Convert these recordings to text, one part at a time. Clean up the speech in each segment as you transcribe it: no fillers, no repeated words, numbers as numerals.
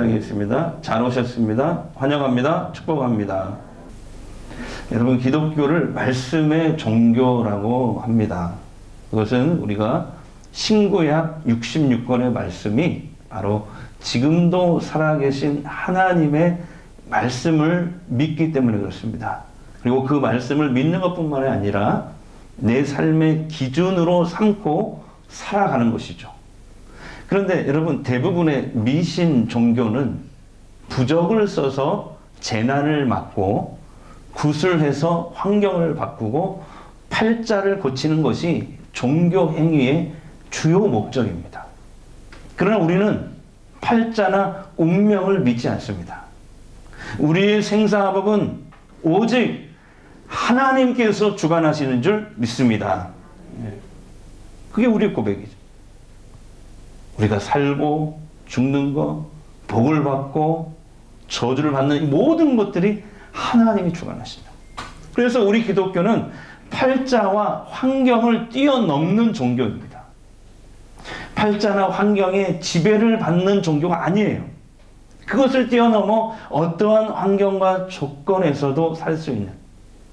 인사드리겠습니다. 잘 오셨습니다. 환영합니다. 축복합니다. 여러분, 기독교를 말씀의 종교라고 합니다. 그것은 우리가 신구약 66권의 말씀이 바로 지금도 살아계신 하나님의 말씀을 믿기 때문에 그렇습니다. 그리고 그 말씀을 믿는 것뿐만 아니라 내 삶의 기준으로 삼고 살아가는 것이죠. 그런데 여러분, 대부분의 미신 종교는 부적을 써서 재난을 막고 구슬해서 환경을 바꾸고 팔자를 고치는 것이 종교 행위의 주요 목적입니다. 그러나 우리는 팔자나 운명을 믿지 않습니다. 우리의 생사화복은 오직 하나님께서 주관하시는 줄 믿습니다. 그게 우리의 고백이죠. 우리가 살고 죽는 것, 복을 받고 저주를 받는 이 모든 것들이 하나님이 주관하신다. 그래서 우리 기독교는 팔자와 환경을 뛰어넘는 종교입니다. 팔자나 환경에 지배를 받는 종교가 아니에요. 그것을 뛰어넘어 어떠한 환경과 조건에서도 살 수 있는,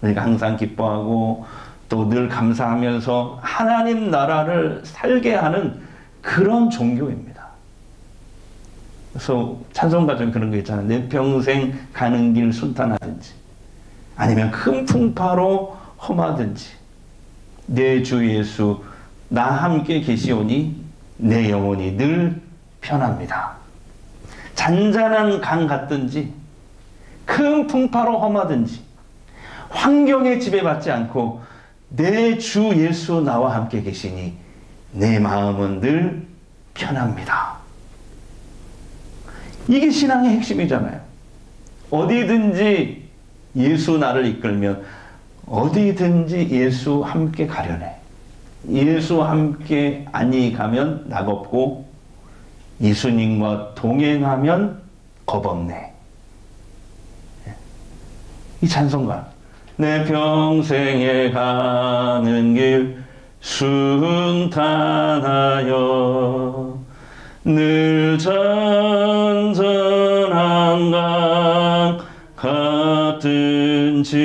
그러니까 항상 기뻐하고 또 늘 감사하면서 하나님 나라를 살게 하는 그런 종교입니다. 그래서 찬송가 중에 그런 거 있잖아요. 내 평생 가는 길 순탄하든지 아니면 큰 풍파로 험하든지 내 주 예수 나 함께 계시오니 내 영혼이 늘 편합니다. 잔잔한 강 같든지 큰 풍파로 험하든지 환경에 지배받지 않고 내 주 예수 나와 함께 계시니 내 마음은 늘 편합니다. 이게 신앙의 핵심이잖아요. 어디든지 예수 나를 이끌면 어디든지 예수 함께 가려네. 예수 함께 아니 가면 낙없고 예수님과 동행하면 겁없네. 이 찬송가, 내 평생에 가는 길 순탄하여 늘 잔잔한 강 같든지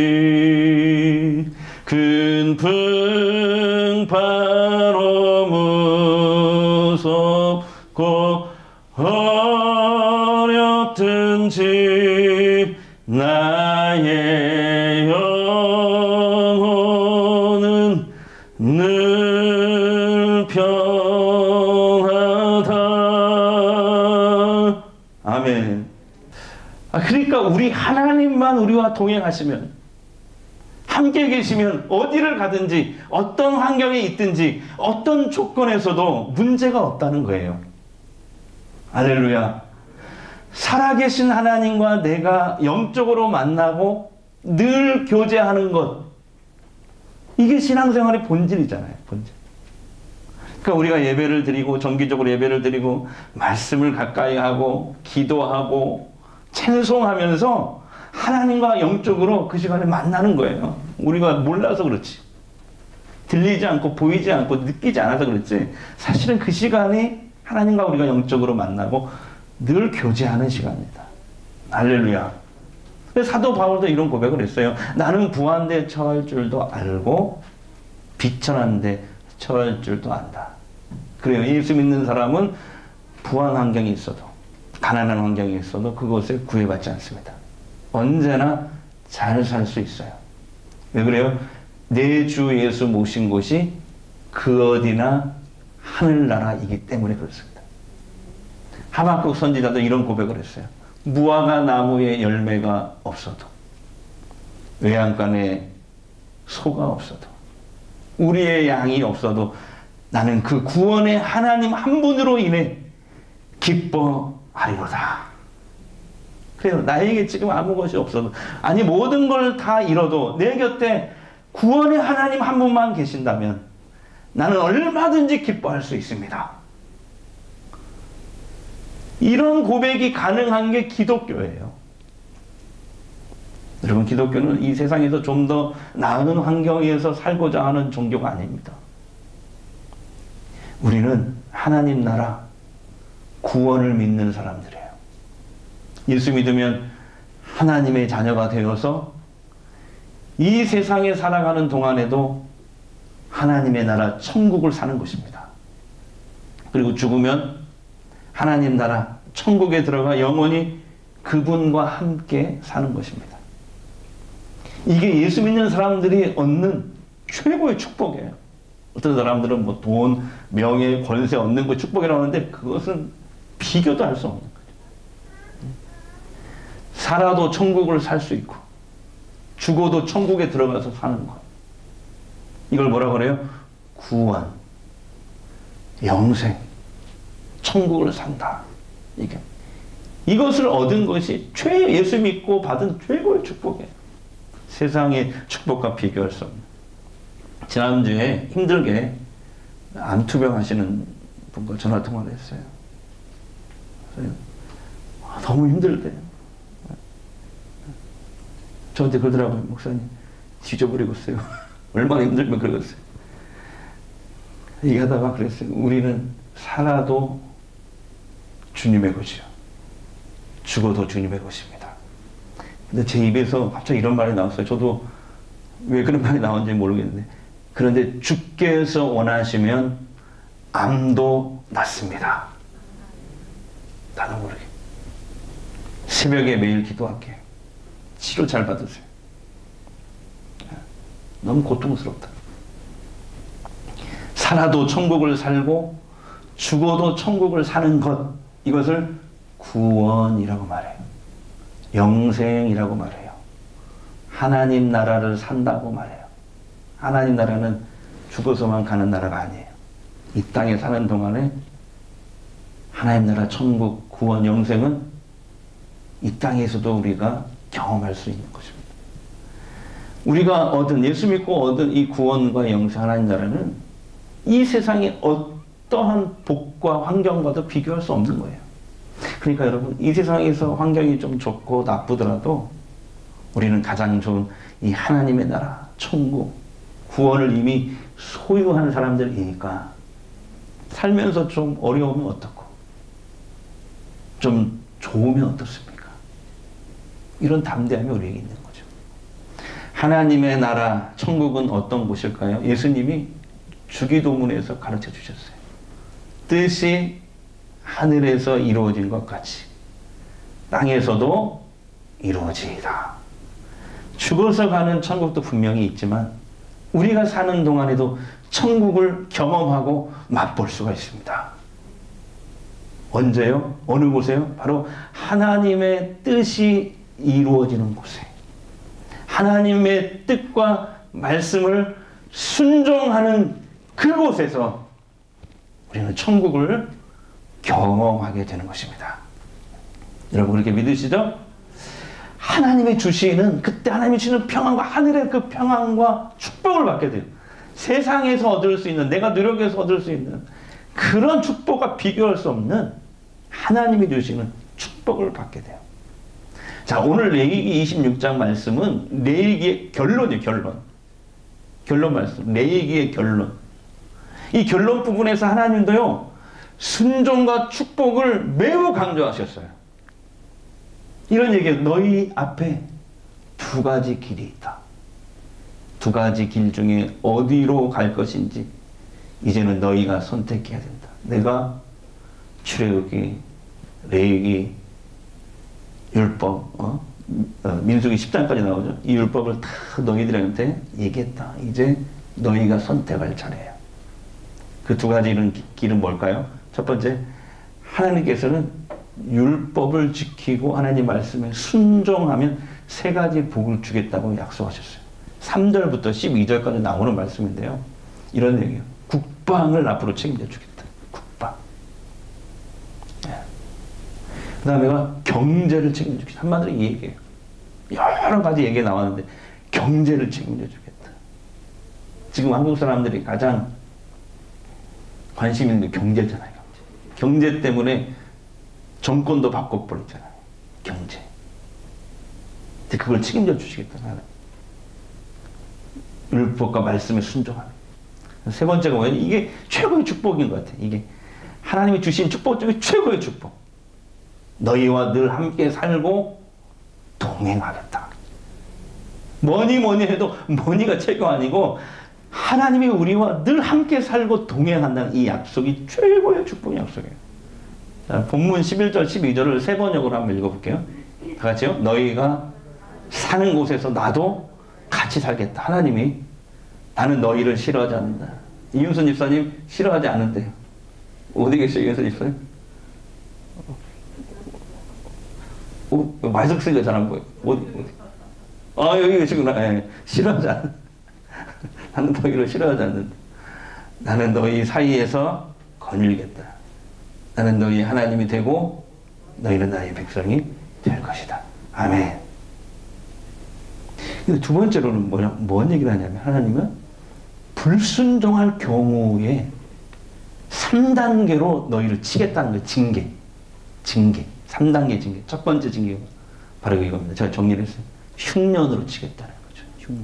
큰 풍파로 무섭고 어렵든지 나의 영혼은 늘 평하다. 아멘. 그러니까 우리 하나님만 우리와 동행하시면, 함께 계시면 어디를 가든지 어떤 환경에 있든지 어떤 조건에서도 문제가 없다는 거예요. 할렐루야. 살아계신 하나님과 내가 영적으로 만나고 늘 교제하는 것, 이게 신앙생활의 본질이잖아요. 본질. 그러니까 우리가 예배를 드리고 정기적으로 예배를 드리고 말씀을 가까이 하고 기도하고 찬송하면서 하나님과 영적으로 그 시간에 만나는 거예요. 우리가 몰라서 그렇지. 들리지 않고 보이지 않고 느끼지 않아서 그렇지. 사실은 그 시간이 하나님과 우리가 영적으로 만나고 늘 교제하는 시간입니다. 할렐루야. 사도 바울도 이런 고백을 했어요. 나는 부한데 처할 줄도 알고 비천한데 처할 줄도 안다. 그래요. 예수 믿는 사람은 부한 환경이 있어도 가난한 환경이 있어도 그것에 구애받지 않습니다. 언제나 잘 살 수 있어요. 왜 그래요? 내 주 예수 모신 곳이 그 어디나 하늘나라이기 때문에 그렇습니다. 하박국 선지자도 이런 고백을 했어요. 무화과 나무에 열매가 없어도, 외양간에 소가 없어도, 우리의 양이 없어도 나는 그 구원의 하나님 한 분으로 인해 기뻐하리로다. 그래요. 나에게 지금 아무 것이 없어도, 아니 모든 걸 다 잃어도 내 곁에 구원의 하나님 한 분만 계신다면 나는 얼마든지 기뻐할 수 있습니다. 이런 고백이 가능한 게 기독교예요. 여러분, 기독교는 이 세상에서 좀 더 나은 환경에서 살고자 하는 종교가 아닙니다. 우리는 하나님 나라, 구원을 믿는 사람들이에요. 예수 믿으면 하나님의 자녀가 되어서 이 세상에 살아가는 동안에도 하나님의 나라 천국을 사는 것입니다. 그리고 죽으면 하나님 나라 천국에 들어가 영원히 그분과 함께 사는 것입니다. 이게 예수 믿는 사람들이 얻는 최고의 축복이에요. 어떤 사람들은 뭐 돈, 명예, 권세 얻는 거 축복이라고 하는데 그것은 비교도 할 수 없는 거죠. 살아도 천국을 살 수 있고 죽어도 천국에 들어가서 사는 것. 이걸 뭐라고 그래요? 구원, 영생, 천국을 산다. 이것을 얻은 것이 예수 믿고 받은 최고의 축복이에요. 세상의 축복과 비교할 수 없는. 지난주에 힘들게 암투병 하시는 분과 전화통화를 했어요. 너무 힘들대. 저한테 그러더라고요. 목사님, 뒤져버리고 있어요. 얼마나 힘들면 그러겠어요. 얘기하다가 그랬어요. 우리는 살아도 주님의 것이요. 죽어도 주님의 것입니다. 근데 제 입에서 갑자기 이런 말이 나왔어요. 저도 왜 그런 말이 나온지 모르겠는데. 그런데 주께서 원하시면 암도 낫습니다. 나는 모르게. 새벽에 매일 기도할게요. 치료 잘 받으세요. 너무 고통스럽다. 살아도 천국을 살고 죽어도 천국을 사는 것, 이것을 구원이라고 말해요. 영생이라고 말해요. 하나님 나라를 산다고 말해요. 하나님 나라는 죽어서만 가는 나라가 아니에요. 이 땅에 사는 동안에 하나님 나라 천국, 구원, 영생은 이 땅에서도 우리가 경험할 수 있는 것입니다. 우리가 얻은, 예수 믿고 얻은 이 구원과 영생, 하나님 나라는 이 세상의 어떠한 복과 환경과도 비교할 수 없는 거예요. 그러니까 여러분, 이 세상에서 환경이 좀 좋고 나쁘더라도 우리는 가장 좋은 이 하나님의 나라, 천국, 구원을 이미 소유한 사람들이니까 살면서 좀 어려우면 어떻고 좀 좋으면 어떻습니까? 이런 담대함이 우리에게 있는 거죠. 하나님의 나라, 천국은 어떤 곳일까요? 예수님이 주기도문에서 가르쳐 주셨어요. 뜻이 하늘에서 이루어진 것 같이 땅에서도 이루어지이다. 죽어서 가는 천국도 분명히 있지만 우리가 사는 동안에도 천국을 경험하고 맛볼 수가 있습니다. 언제요? 어느 곳에요? 바로 하나님의 뜻이 이루어지는 곳에, 하나님의 뜻과 말씀을 순종하는 그곳에서 우리는 천국을 경험하게 되는 것입니다. 여러분 그렇게 믿으시죠? 하나님이 주시는, 그때 하나님이 주시는 평안과 하늘의 그 평안과 축복을 받게 돼요. 세상에서 얻을 수 있는, 내가 노력해서 얻을 수 있는 그런 축복과 비교할 수 없는 하나님이 주시는 축복을 받게 돼요. 자, 오늘 레위기 26장 말씀은 레위기의 결론이에요. 결론 말씀. 레위기의 결론. 이 결론 부분에서 하나님도요, 순종과 축복을 매우 강조하셨어요. 이런 얘기예요. 너희 앞에 두 가지 길이 있다. 두 가지 길 중에 어디로 갈 것인지 이제는 너희가 선택해야 된다. 내가 출애굽기, 레위기, 율법, 민수기 10장까지 나오죠. 이 율법을 다 너희들한테 얘기했다. 이제 너희가 선택할 차례야. 그 두 가지 길은 뭘까요? 첫 번째, 하나님께서는 율법을 지키고 하나님 말씀에 순종하면 세 가지 복을 주겠다고 약속하셨어요. 3절부터 12절까지 나오는 말씀인데요. 이런 얘기예요. 국방을 앞으로 책임져 주겠다. 국방. 그 다음에가 경제를 책임져 주겠다. 한마디로 이 얘기예요. 여러 가지 얘기가 나왔는데 경제를 책임져 주겠다. 지금 한국 사람들이 가장 관심 있는 게 경제잖아요. 경제 때문에 정권도 바꿔버리잖아요. 경제. 근데 그걸 책임져 주시겠다. 율법과 말씀에 순종하는. 세 번째가 뭐예요? 이게 최고의 축복인 것 같아요. 이게 하나님이 주신 축복 중에 최고의 축복. 너희와 늘 함께 살고 동행하겠다. 뭐니 뭐니 해도 뭐니가 최고 아니고 하나님이 우리와 늘 함께 살고 동행한다는 이 약속이 최고의 축복의 약속이에요. 자, 본문 11절 12절을 세 번역으로 한번 읽어볼게요. 다 같이요. 너희가 사는 곳에서 나도 같이 살겠다. 하나님이 나는 너희를 싫어하지 않는다. 이윤선 집사님 싫어하지 않는데요. 어디 계세요, 이윤선 집사님? 말씀 쓰기가 잘 안 보여. 어디? 아, 여기 계시구나. 예, 싫어하지 않는다. 나는 너희를 싫어하지 않는다. 나는 너희 사이에서 거닐겠다. 나는 너희 하나님이 되고 너희는 나의 백성이 될 것이다. 아멘. 두 번째로는 뭔 얘기를 하냐면 하나님은 불순종할 경우에 3단계로 너희를 치겠다는 거예요. 징계. 3단계 징계. 첫 번째 징계가 바로 이겁니다. 제가 정리를 했어요. 흉년으로 치겠다는 거죠.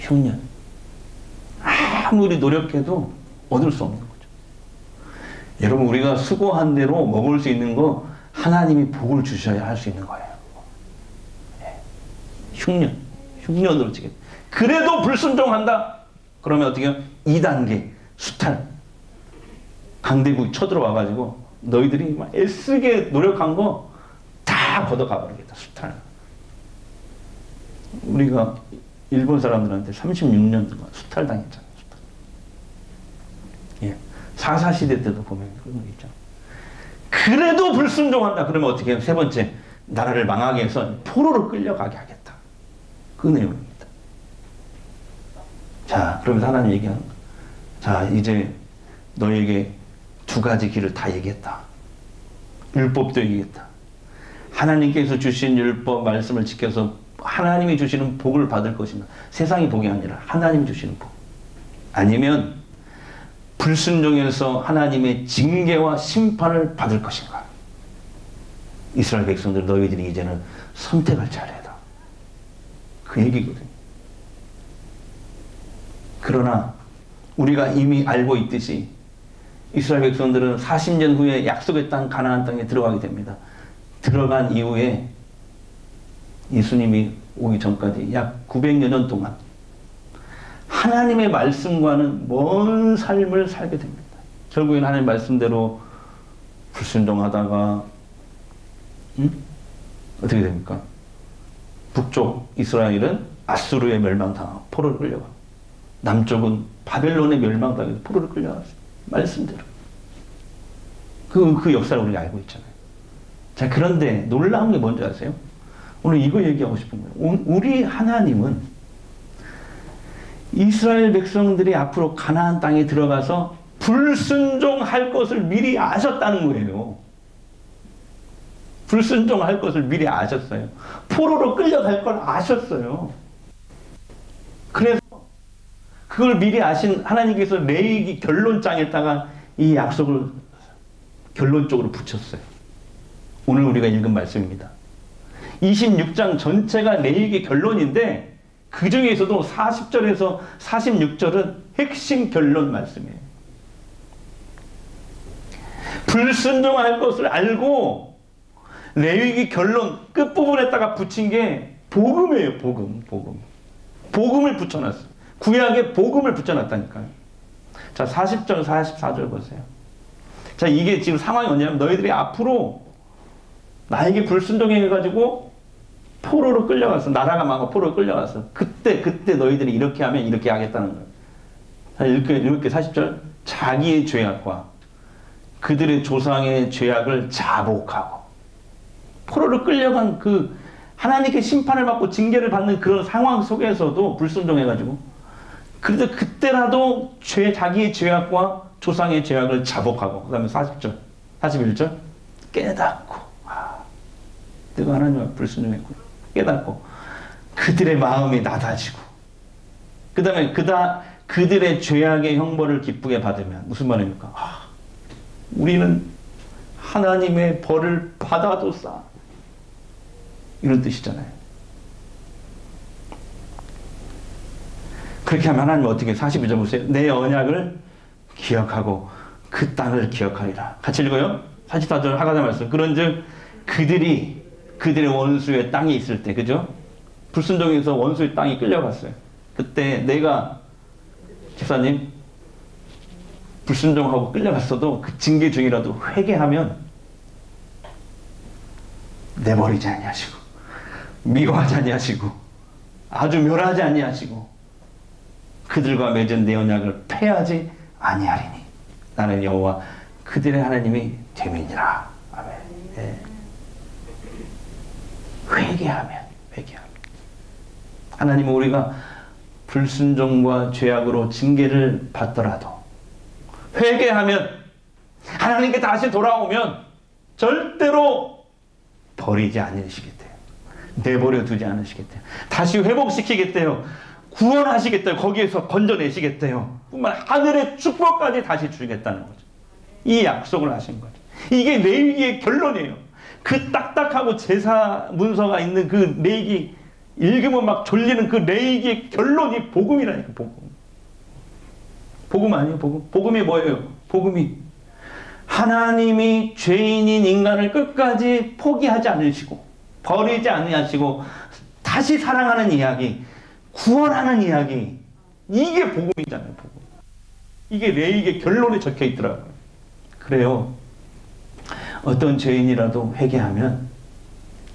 흉년. 아무리 노력해도 얻을 수 없는 거죠. 여러분, 우리가 수고한 대로 먹을 수 있는 거 하나님이 복을 주셔야 할 수 있는 거예요. 흉년으로 치겠다. 그래도 불순종한다. 그러면 어떻게 해요? 2단계 수탈. 강대국이 쳐들어와가지고 너희들이 막 애쓰게 노력한 거 다 걷어가 버리겠다. 수탈. 우리가 일본 사람들한테 36년 동안 수탈당했잖아요. 수탈. 예. 4.4 시대 때도 보면 그런 거 있잖아요. 그래도 불순종한다. 그러면 어떻게 해요? 세 번째, 나라를 망하게 해서 포로로 끌려가게 하겠다. 그 내용입니다. 자, 그러면서 하나님 얘기하는 거예요. 자, 이제 너에게 두 가지 길을 다 얘기했다. 율법도 얘기했다. 하나님께서 주신 율법 말씀을 지켜서 하나님이 주시는 복을 받을 것인가. 세상의 복이 아니라 하나님이 주시는 복. 아니면 불순종해서 하나님의 징계와 심판을 받을 것인가. 이스라엘 백성들, 너희들이 이제는 선택할 차례다. 그 얘기거든요. 그러나 우리가 이미 알고 있듯이 이스라엘 백성들은 40년 후에 약속의 땅 가나안 땅에 들어가게 됩니다. 들어간 이후에 예수님이 오기 전까지 약 900여 년 동안 하나님의 말씀과는 먼 삶을 살게 됩니다. 결국에는 하나님 말씀대로 불순종하다가 어떻게 됩니까? 북쪽 이스라엘은 아수르에 멸망당하고 포로를 끌려가고 남쪽은 바벨론에 멸망당해서 포로를 끌려갔어요. 말씀대로. 그 역사를 우리가 알고 있잖아요. 자, 그런데 놀라운 게 뭔지 아세요? 오늘 이거 얘기하고 싶은 거예요. 우리 하나님은 이스라엘 백성들이 앞으로 가나안 땅에 들어가서 불순종할 것을 미리 아셨다는 거예요. 불순종할 것을 미리 아셨어요. 포로로 끌려갈 걸 아셨어요. 그래서 그걸 미리 아신 하나님께서 레위기 결론장에다가 이 약속을 결론적으로 붙였어요. 오늘 우리가 읽은 말씀입니다. 26장 전체가 레위기 결론인데 그 중에서도 40절에서 46절은 핵심 결론 말씀이에요. 불순종할 것을 알고 레위기 결론 끝부분에다가 붙인 게 복음이에요. 복음을 붙여놨어요. 구약에 복음을 붙여놨다니까요. 자, 40절 44절 보세요. 자, 이게 지금 상황이 뭐냐면 너희들이 앞으로 나에게 불순종해가지고 포로로 끌려가서 나라가 망하고 포로로 끌려가서 그때 너희들이 이렇게 하면 이렇게 하겠다는 거예요. 자, 이렇게 40절 자기의 죄악과 그들의 조상의 죄악을 자복하고 포로로 끌려간 그 하나님께 심판을 받고 징계를 받는 그런 상황 속에서도 불순종해가지고 그래도 그때라도 자기의 죄악과 조상의 죄악을 자복하고 그 다음에 40절 41절 깨닫고 내가 하나님 앞에 불순종했구나 깨닫고 그들의 마음이 낮아지고 그 다음에 그들의 죄악의 형벌을 기쁘게 받으면 무슨 말입니까? 우리는 하나님의 벌을 받아줬사 이런 뜻이잖아요. 그렇게 하면 하나님 어떻게 42절 보세요. 내 언약을 기억하고 그 땅을 기억하리라. 같이 읽어요. 44절 하가다 말씀. 그런즉 그들의 원수의 땅에 있을 때, 그죠? 불순종에서 원수의 땅에 끌려갔어요. 그때 내가 집사님 불순종하고 끌려갔어도 그 징계 중이라도 회개하면 내버리지 아니하시고 미워하지 아니하시고 아주 멸하지 아니하시고 그들과 맺은 내 언약을 폐하지 아니하리니 나는 여호와 그들의 하나님이 됨이니라. 아멘. 네. 회개하면 하나님은 우리가 불순종과 죄악으로 징계를 받더라도 회개하면 하나님께 다시 돌아오면 절대로 버리지 않으시겠대요. 내버려 두지 않으시겠대요. 다시 회복시키겠대요. 구원하시겠대요. 거기에서 건져내시겠대요. 뿐만 아니라 하늘의 축복까지 다시 주겠다는 거죠. 이 약속을 하신 거죠. 이게 레위기의 결론이에요. 그 딱딱하고 제사 문서가 있는 그 레위기 읽으면 막 졸리는 그 레위기의 결론이 복음이라니까. 복음 아니에요. 복음이 뭐예요? 복음이 하나님이 죄인인 인간을 끝까지 포기하지 않으시고 버리지 않으시고 다시 사랑하는 이야기, 구원하는 이야기, 이게 복음이잖아요. 복음. 이게 레위기의 결론에 적혀 있더라고요. 그래요. 어떤 죄인이라도 회개하면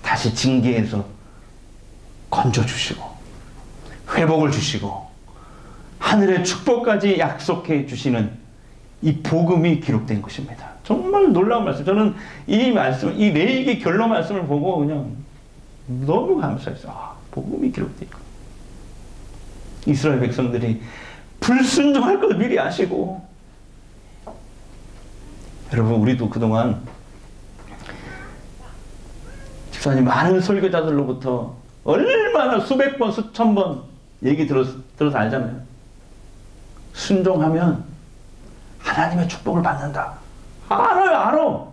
다시 징계에서 건져주시고 회복을 주시고 하늘의 축복까지 약속해 주시는 이 복음이 기록된 것입니다. 정말 놀라운 말씀. 저는 이 말씀, 이 레위기 결론 말씀을 보고 그냥 너무 감사했어요. 아, 복음이 기록돼 있고 이스라엘 백성들이 불순종할 걸 미리 아시고. 여러분, 우리도 그동안 집사님 많은 설교자들로부터 얼마나 수백 번 수천 번 얘기 들어서 알잖아요. 순종하면 하나님의 축복을 받는다. 알아.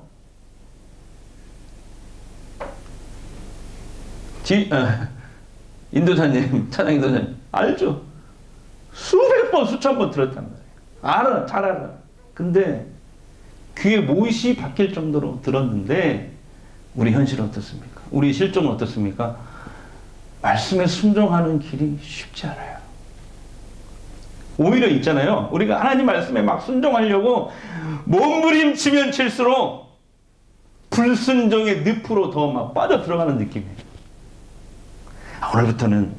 인도자님, 찬양 인도자님 알죠? 수백 번 수천 번 들었단 말이에요. 잘 알아. 근데 귀에 못이 박힐 정도로 들었는데 우리 현실은 어떻습니까? 우리 실정은 어떻습니까? 말씀에 순종하는 길이 쉽지 않아요. 오히려 있잖아요. 우리가 하나님 말씀에 막 순종하려고 몸부림치면 칠수록 불순종의 늪으로 더 막 빠져 들어가는 느낌이에요. 오늘부터는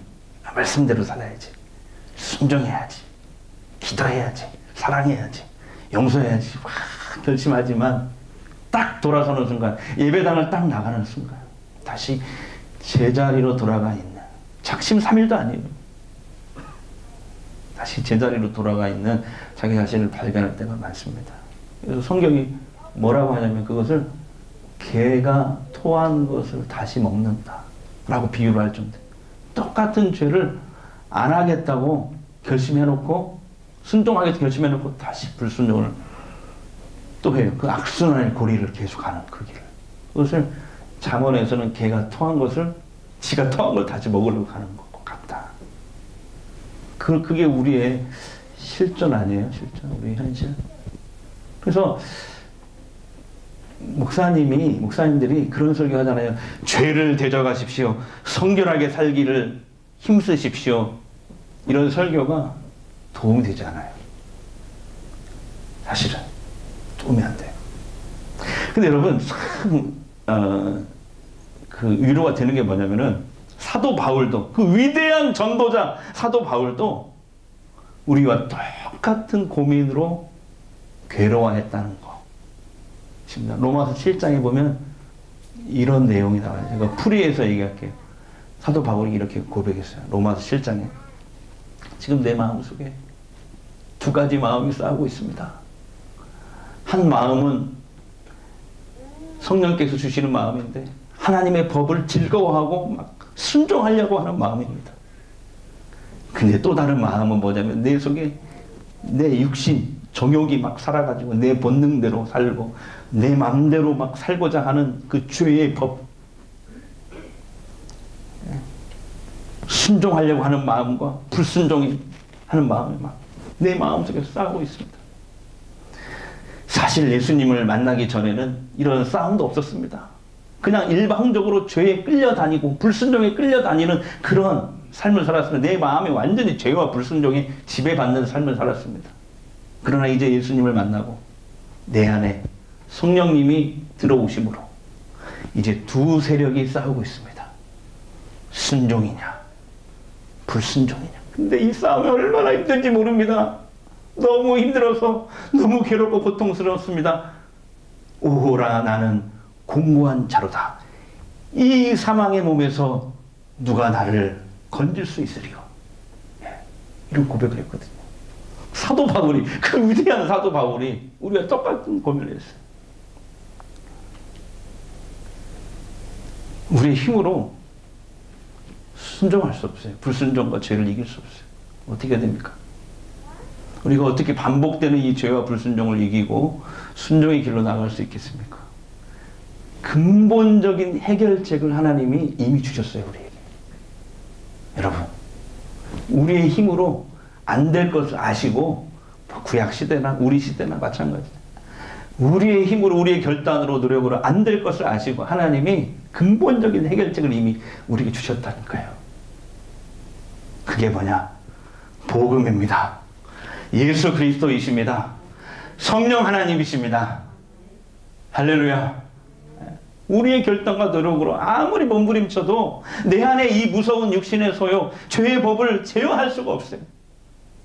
말씀대로 살아야지. 순종해야지. 기도해야지. 사랑해야지. 용서해야지. 막 결심하지만 딱 돌아서는 순간, 예배당을 딱 나가는 순간 다시 제자리로 돌아가 있는, 작심 3일도 아니에요. 다시 제자리로 돌아가 있는 자기 자신을 발견할 때가 많습니다. 그래서 성경이 뭐라고 하냐면 그것을 개가 토한 것을 다시 먹는다 라고 비유를 할 정도. 똑같은 죄를 안 하겠다고 결심해놓고, 순종하겠다고 결심해놓고 다시 불순종을 또 해요. 그 악순환의 고리를 계속하는 그 길을. 그것을 잠언에서는 개가 토한 것을, 지가 토한 걸 다시 먹으려고 하는 것 같다. 그게 우리의 실존 아니에요? 실존, 우리 현실. 그래서 목사님들이 그런 설교 하잖아요. 죄를 대적하십시오. 성결하게 살기를 힘쓰십시오. 이런 설교가 도움이 되지 않아요. 사실은 도움이 안 돼요. 근데 여러분, 그 위로가 되는 게 뭐냐면은, 사도 바울도, 그 위대한 전도자 사도 바울도 우리와 똑같은 고민으로 괴로워했다는 거. 로마서 7장에 보면 이런 내용이 나와요. 제가 풀이해서 얘기할게요. 사도 바울이 이렇게 고백했어요. 로마서 7장에. 지금 내 마음속에 두 가지 마음이 싸우고 있습니다. 한 마음은 성령께서 주시는 마음인데, 하나님의 법을 즐거워하고 막 순종하려고 하는 마음입니다. 근데 또 다른 마음은 뭐냐면, 내 속에 내 육신, 정욕이 막 살아가지고 내 본능대로 살고 내 마음대로 막 살고자 하는 그 죄의 법, 순종하려고 하는 마음과 불순종하는 마음이 막 내 마음속에 싸우고 있습니다. 사실 예수님을 만나기 전에는 이런 싸움도 없었습니다. 그냥 일방적으로 죄에 끌려다니고 불순종에 끌려다니는 그런 삶을 살았습니다. 내 마음이 완전히 죄와 불순종에 지배받는 삶을 살았습니다. 그러나 이제 예수님을 만나고 내 안에 성령님이 들어오심으로 이제 두 세력이 싸우고 있습니다. 순종이냐 불순종이냐. 근데 이 싸움이 얼마나 힘든지 모릅니다. 너무 힘들어서 너무 괴롭고 고통스럽습니다. 오호라 나는 공고한 자로다. 이 사망의 몸에서 누가 나를 건질 수 있으리요. 이런 고백을 했거든요. 사도 바울이, 그 위대한 사도 바울이 우리가 똑같은 고민을 했어요. 우리의 힘으로 순종할 수 없어요. 불순종과 죄를 이길 수 없어요. 어떻게 됩니까? 우리가 어떻게 반복되는 이 죄와 불순종을 이기고 순종의 길로 나갈 수 있겠습니까? 근본적인 해결책을 하나님이 이미 주셨어요, 우리에게. 여러분, 우리의 힘으로 안 될 것을 아시고, 구약 시대나 우리 시대나 마찬가지예요. 우리의 힘으로, 우리의 결단으로, 노력으로 안 될 것을 아시고 하나님이 근본적인 해결책을 이미 우리에게 주셨다니까요. 그게 뭐냐? 복음입니다. 예수 그리스도이십니다. 성령 하나님이십니다. 할렐루야. 우리의 결단과 노력으로 아무리 몸부림쳐도 내 안에 이 무서운 육신의 소욕, 죄의 법을 제어할 수가 없어요.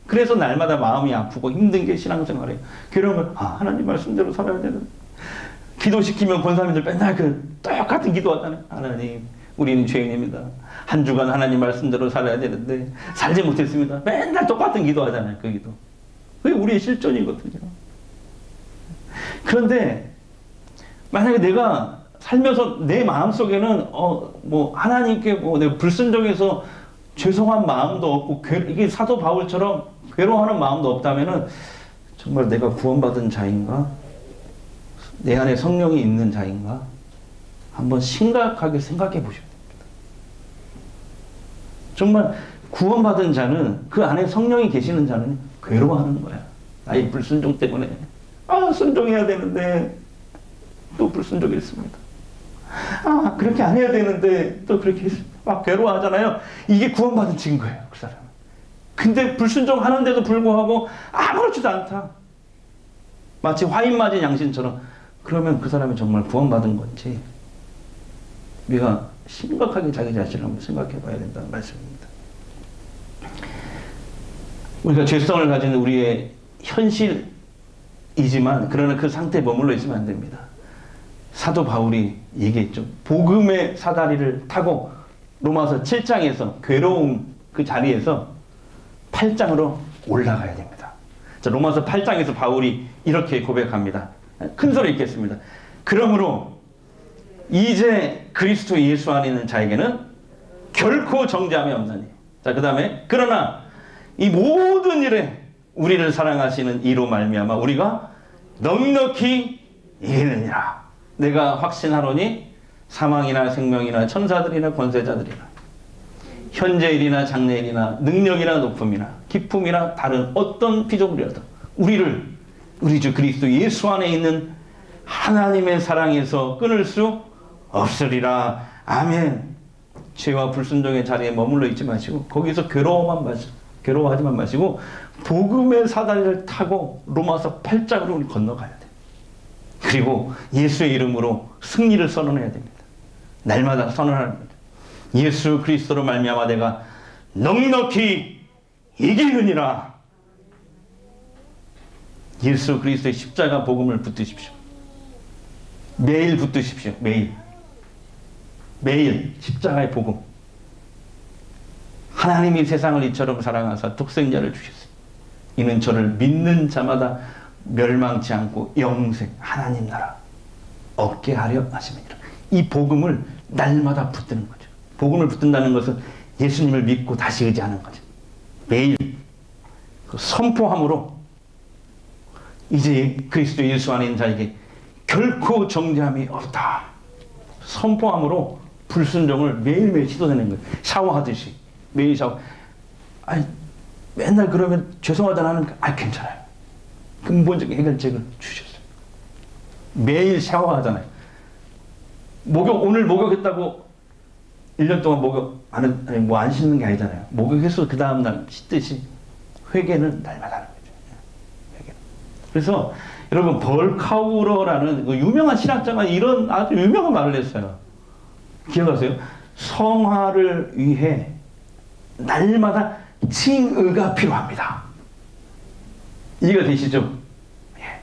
그래서 날마다 마음이 아프고 힘든 게 신앙생활이에요. 괴로우면 하나님 말씀대로 살아야 되는. 기도시키면 권사님들 맨날 똑같은 기도하잖아요. 하나님, 우리는 죄인입니다. 한 주간 하나님 말씀대로 살아야 되는데 살지 못했습니다. 맨날 똑같은 기도하잖아요. 그 기도. 그게 우리의 실존이거든요. 그런데 만약에 내가 살면서 내 마음속에는 하나님께 내가 불순종해서 죄송한 마음도 없고 이게 사도 바울처럼 괴로워하는 마음도 없다면은 정말 내가 구원받은 자인가? 내 안에 성령이 있는 자인가? 한번 심각하게 생각해 보셔야 됩니다. 정말 구원받은 자는, 그 안에 성령이 계시는 자는 괴로워하는 거야. 나의 불순종 때문에. 순종해야 되는데 또 불순종했습니다. 그렇게 안 해야 되는데 또 그렇게 했습니다. 막 괴로워하잖아요. 이게 구원받은 증거예요, 그 사람은. 근데 불순종하는데도 불구하고 아무렇지도 않다. 마치 화인 맞은 양신처럼. 그러면 그 사람이 정말 구원받은 건지 우리가 심각하게 자기 자신을 한번 생각해 봐야 된다는 말씀입니다. 우리가 죄성을 가진 우리의 현실이지만 그러나 그 상태에 머물러 있으면 안 됩니다. 사도 바울이 얘기했죠. 복음의 사다리를 타고 로마서 7장에서 괴로움 그 자리에서 8장으로 올라가야 됩니다. 자, 로마서 8장에서 바울이 이렇게 고백합니다. 큰 소리 읽겠습니다. 그러므로 이제 그리스도 예수 안에 있는 자에게는 결코 정죄함이 없나니. 자, 그 다음에 그러나 이 모든 일에 우리를 사랑하시는 이로 말미암아 우리가 넉넉히 이기느니라. 내가 확신하노니 사망이나 생명이나 천사들이나 권세자들이나 현재일이나 장래일이나 능력이나 높음이나 기품이나 다른 어떤 피조물이라도 우리 주 그리스도 예수 안에 있는 하나님의 사랑에서 끊을 수 없으리라. 아멘. 죄와 불순종의 자리에 머물러 있지 마시고 거기서 괴로워하지만 마시고 복음의 사다리를 타고 로마서 8장으로 우리 건너가야 돼. 그리고 예수의 이름으로 승리를 선언해야 됩니다. 날마다 선언하는 거죠. 예수 그리스도로 말미암아 내가 넉넉히 이기느니라. 예수 그리스도의 십자가 복음을 붙드십시오. 매일 붙드십시오. 매일 십자가의 복음. 하나님이 세상을 이처럼 사랑하사 독생자를 주셨습니다. 이는 저를 믿는 자마다 멸망치 않고 영생 하나님 나라 얻게 하려 하심이니라. 이 복음을 날마다 붙드는 거죠. 복음을 붙든다는 것은 예수님을 믿고 다시 의지하는 거죠. 매일 그 선포함으로 이제 그리스도 예수 안에 있는 자에게 결코 정죄함이 없다. 선포함으로 불순종을 매일매일 시도되는 거예요. 샤워하듯이 매일 샤워. 맨날 그러면 죄송하다 나는 괜찮아요. 근본적인 해결책을 주셨어요. 매일 샤워하잖아요. 오늘 목욕했다고 1년 동안 목욕 안 씻는 게 아니잖아요. 목욕해서 그 다음날 씻듯이 회개는 날마다 하는 거죠. 회개. 그래서 여러분 벌카우러라는 그 유명한 신학자가 이런 아주 유명한 말을 했어요. 기억하세요? 성화를 위해 날마다 칭의가 필요합니다. 이해가 되시죠? 예.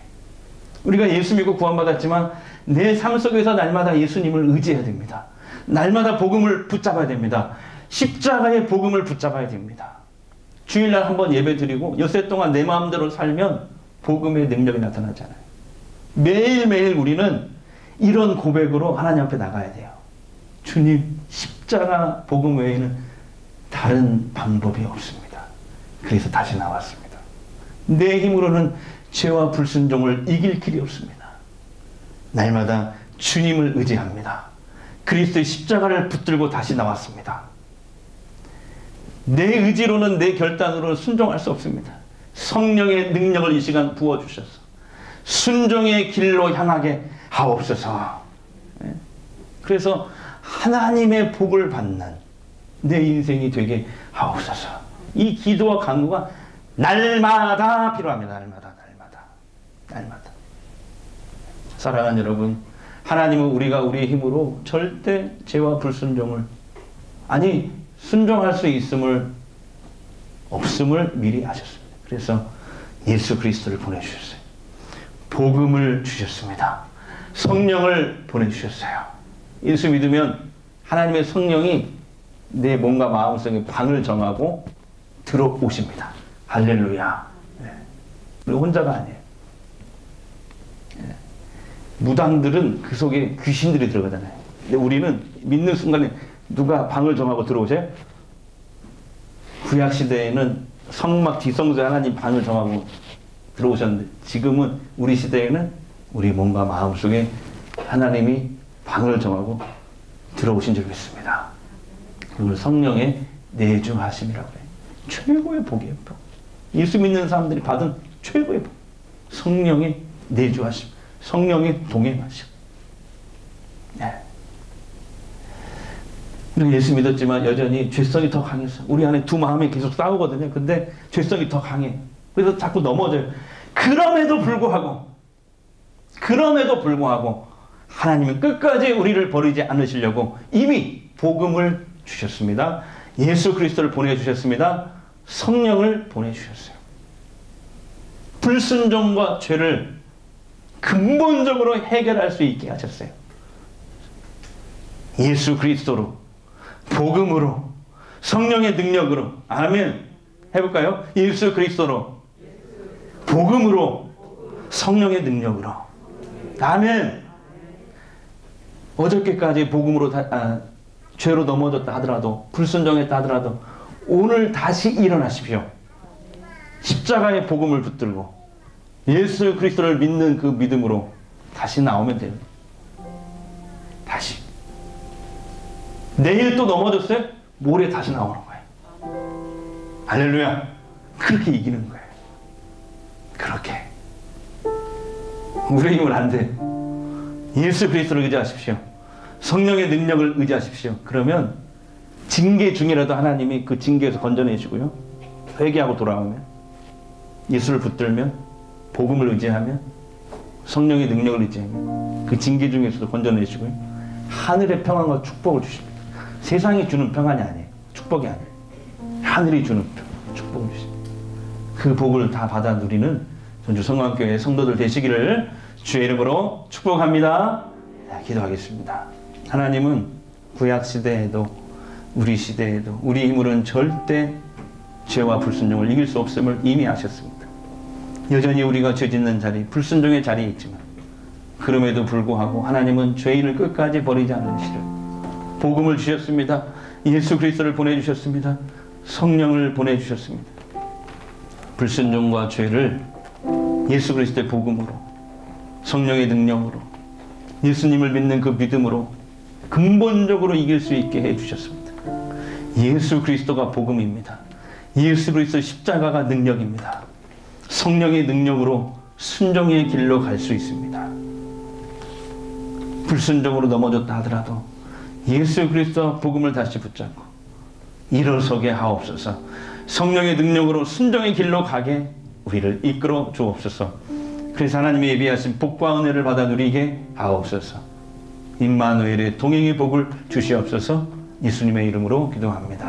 우리가 예수 믿고 구원받았지만 내 삶 속에서 날마다 예수님을 의지해야 됩니다. 날마다 복음을 붙잡아야 됩니다. 십자가의 복음을 붙잡아야 됩니다. 주일날 한번 예배 드리고 엿새 동안 내 마음대로 살면 복음의 능력이 나타나잖아요. 매일매일 우리는 이런 고백으로 하나님 앞에 나가야 돼요. 주님, 십자가 복음 외에는 다른 방법이 없습니다. 그래서 다시 나왔습니다. 내 힘으로는 죄와 불순종을 이길 길이 없습니다. 날마다 주님을 의지합니다. 그리스도의 십자가를 붙들고 다시 나왔습니다. 내 의지로는 내 결단으로 순종할 수 없습니다. 성령의 능력을 이 시간 부어주셔서 순종의 길로 향하게 하옵소서. 그래서 하나님의 복을 받는 내 인생이 되게 하옵소서. 이 기도와 간구가 날마다 필요합니다. 날마다. 사랑하는 여러분, 하나님은 우리가 우리의 힘으로 절대 죄와 불순종을 순종할 수 없음을 미리 하셨습니다. 그래서 예수 그리스도를 보내주셨어요. 복음을 주셨습니다. 성령을 보내주셨어요. 예수 믿으면 하나님의 성령이 내 몸과 마음속에 방을 정하고 들어오십니다. 할렐루야. 네. 우리 혼자가 아니에요. 네. 무당들은 그 속에 귀신들이 들어가잖아요. 근데 우리는 믿는 순간에 누가 방을 정하고 들어오세요? 구약시대에는 성막 지성소에 하나님 방을 정하고 들어오셨는데 지금은 우리 시대에는 우리 몸과 마음 속에 하나님이 방을 정하고 들어오신 줄 믿습니다. 그걸 성령의 내주하심이라고 해요. 최고의 복이에요. 복. 예수 믿는 사람들이 받은 최고의 복. 성령의 내주하심. 성령의 동행하심. 네. 예수 믿었지만 여전히 죄성이 더 강해서 우리 안에 두 마음이 계속 싸우거든요. 근데 죄성이 더 강해. 그래서 자꾸 넘어져요. 그럼에도 불구하고 하나님은 끝까지 우리를 버리지 않으시려고 이미 복음을 주셨습니다. 예수 그리스도를 보내주셨습니다. 성령을 보내주셨어요. 불순종과 죄를 근본적으로 해결할 수 있게 하셨어요. 예수 그리스도로, 복음으로, 성령의 능력으로. 아멘. 해볼까요? 예수 그리스도로, 복음으로, 성령의 능력으로. 아멘. 어저께까지 복음으로 죄로 넘어졌다 하더라도, 불순종했다 하더라도 오늘 다시 일어나십시오. 십자가의 복음을 붙들고 예수 그리스도를 믿는 그 믿음으로 다시 나오면 됩니다. 다시. 내일 또 넘어졌어요? 모레 다시 나오는 거예요. 할렐루야. 그렇게 이기는 거예요. 그렇게. 우리의 힘은 안 돼. 예수 그리스도를 의지하십시오. 성령의 능력을 의지하십시오. 그러면 징계 중이라도 하나님이 그 징계에서 건져내시고요. 회개하고 돌아오면, 예수를 붙들면, 복음을 의지하면, 성령의 능력을 의지하면 그 징계 중에서도 건져내시고요. 하늘의 평안과 축복을 주십니다. 세상이 주는 평안이 아니에요. 축복이 아니에요. 하늘이 주는 축복을 주십니다. 그 복을 다 받아 누리는 전주 성광교회 성도들 되시기를 주의 이름으로 축복합니다. 기도하겠습니다. 하나님은 구약시대에도 우리 시대에도 우리 힘으로는 절대 죄와 불순종을 이길 수 없음을 이미 아셨습니다. 여전히 우리가 죄 짓는 자리, 불순종의 자리에 있지만 그럼에도 불구하고 하나님은 죄인을 끝까지 버리지 않으시려 복음을 주셨습니다. 예수 그리스도를 보내주셨습니다. 성령을 보내주셨습니다. 불순종과 죄를 예수 그리스도의 복음으로, 성령의 능력으로, 예수님을 믿는 그 믿음으로 근본적으로 이길 수 있게 해주셨습니다. 예수 그리스도가 복음입니다. 예수 그리스도 십자가가 능력입니다. 성령의 능력으로 순종의 길로 갈 수 있습니다. 불순종으로 넘어졌다 하더라도 예수 그리스도 복음을 다시 붙잡고 일어서게 하옵소서. 성령의 능력으로 순종의 길로 가게 우리를 이끌어 주옵소서. 그래서 하나님의 예비하신 복과 은혜를 받아 누리게 하옵소서. 임마누엘의 동행의 복을 주시옵소서. 예수님의 이름으로 기도합니다.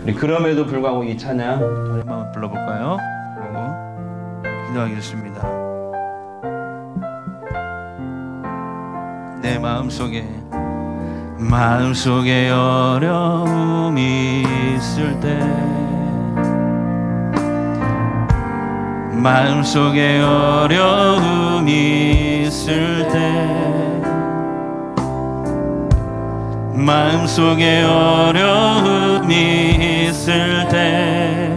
우리 그럼에도 불구하고 이 찬양 우리 한번 불러볼까요? 그리고 기도하겠습니다. 내 마음속에 어려움이 있을 때, 마음속에 어려움이 있을 때, 마음속에 어려움이 있을 때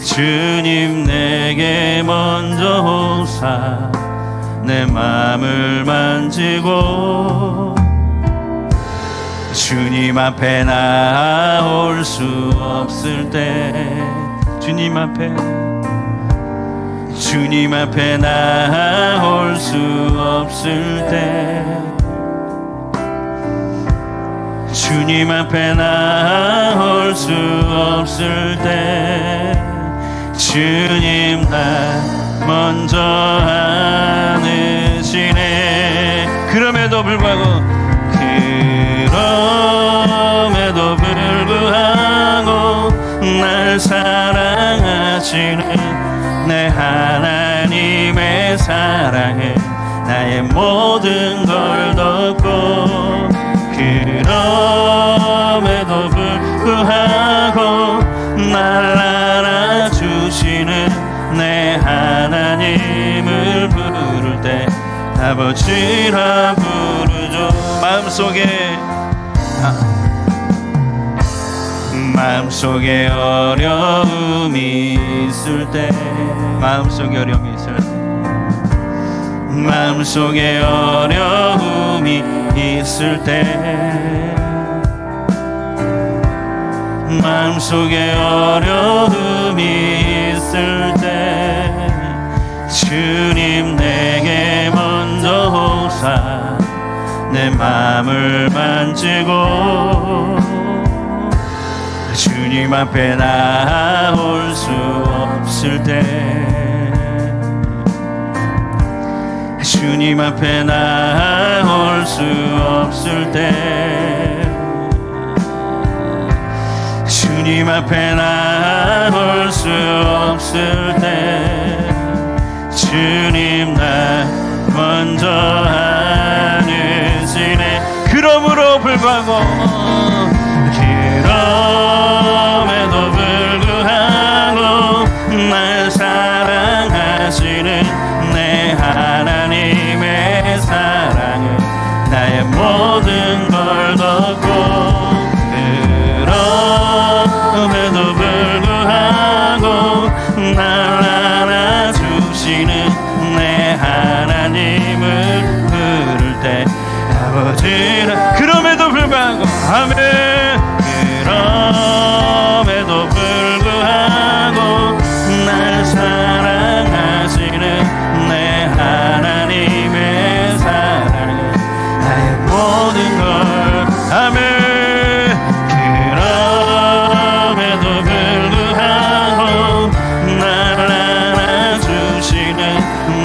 주님 내게 먼저 오사 내 마음을 만지고 주님 앞에 나올 수 없을 때, 주님 앞에 나올 수 없을 때, 주님 앞에 나올 수 없을 때 주님 나 먼저 안으시네. 그럼에도 불구하고 날 사랑하시는 내 하나님의 사랑에 나의 모든 걸 덮고, 그럼에도 불구하고 날 알아주시는 내 하나님을 부를 때 아버지라 부르죠. 마음속에 어려움이 있을 때, 마음속에 어려움이 있을 때, 마음속에 어려움이 있을 때, 마음속에 어려움이 있을 때 주님 내게 먼저 오사 내 마음을 만지고 주님 앞에 나올 수 없을 때, 주님 앞에 나올 수 없을 때, 주님 앞에 나올 수 없을 때 주님 나 먼저 안으시네. 그러므로 불구하고 날 사랑하시는 내 하나님의 사랑은 나의 모든 걸 덮고, 그럼에도 불구하고 날 알아주시는 내 하나님을 부를 때 아버지라. 그럼에도 불구하고 아멘. 그럼에도 불구하고 날 사랑하시는 내 하나님의 사랑은 나의 모든 걸 아멘. 그럼에도 불구하고 날 알아주시는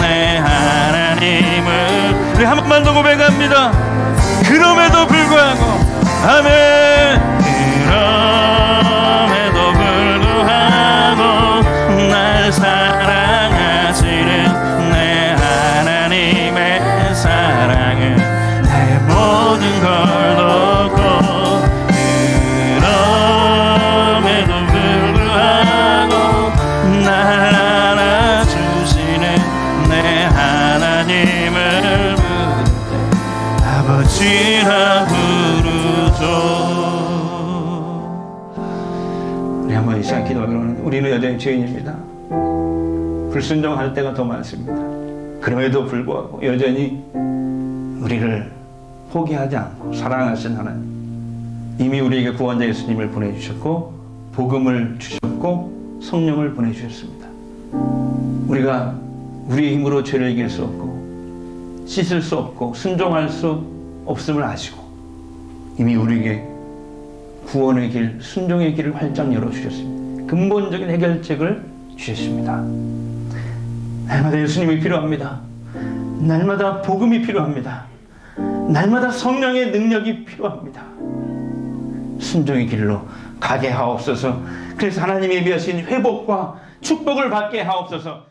내 하나님을 우리 한 번만 더 고백합니다. 그럼에도 불구하고 아멘. 그럼에도 불구하고 날 사랑하시는 내 하나님의 사랑은 나의 모든 걸 놓고, 그럼에도 불구하고 날 알아주시는 내 하나님을 부를 때 아버지라 부르죠. 우리 한번 이 시간 기도하기로는 우리는 여전히 죄인입니다. 불순종할 때가 더 많습니다. 그럼에도 불구하고 여전히 우리를 포기하지 않고 사랑하신 하나님, 이미 우리에게 구원자 예수님을 보내주셨고 복음을 주셨고 성령을 보내주셨습니다. 우리가 우리의 힘으로 죄를 이길 수 없고 씻을 수 없고 순종할 수 없음을 아시고 이미 우리에게 구원의 길, 순종의 길을 활짝 열어주셨습니다. 근본적인 해결책을 주셨습니다. 날마다 예수님이 필요합니다. 날마다 복음이 필요합니다. 날마다 성령의 능력이 필요합니다. 순종의 길로 가게 하옵소서. 그래서 하나님이 예비하신 회복과 축복을 받게 하옵소서.